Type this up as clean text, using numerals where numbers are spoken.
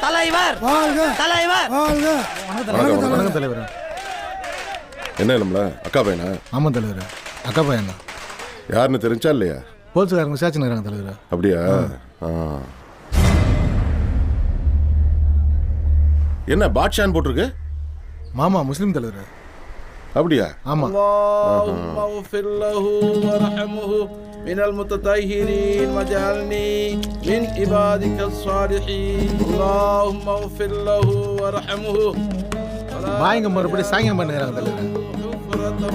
தலைவர் வாழ்க தலைவர் வாழ்க. வணக்கம் தலைவர். என்ன நம்மள அக்கா பையனா? ஆமாம் தலைவர், அக்கா பையன் தான். யாருன்னு தெரிஞ்சா இல்லையா? போலீஸ்காரங்க விசாரிச்சுன்னு தலைவர். அப்படியா? என்ன பாட்ஷான் போட்டிருக்கு? மாமா முஸ்லீம் தலைவர். அப்படியா? ஆமா. اللهم اغفر له وارحمه من المتطهرين واجعلني من عبادك الصالحين. اللهم اغفر له وارحمه. பாயங்க மறுபடியும் சாயங்கம் பண்ணுறாங்க தலைவர். الله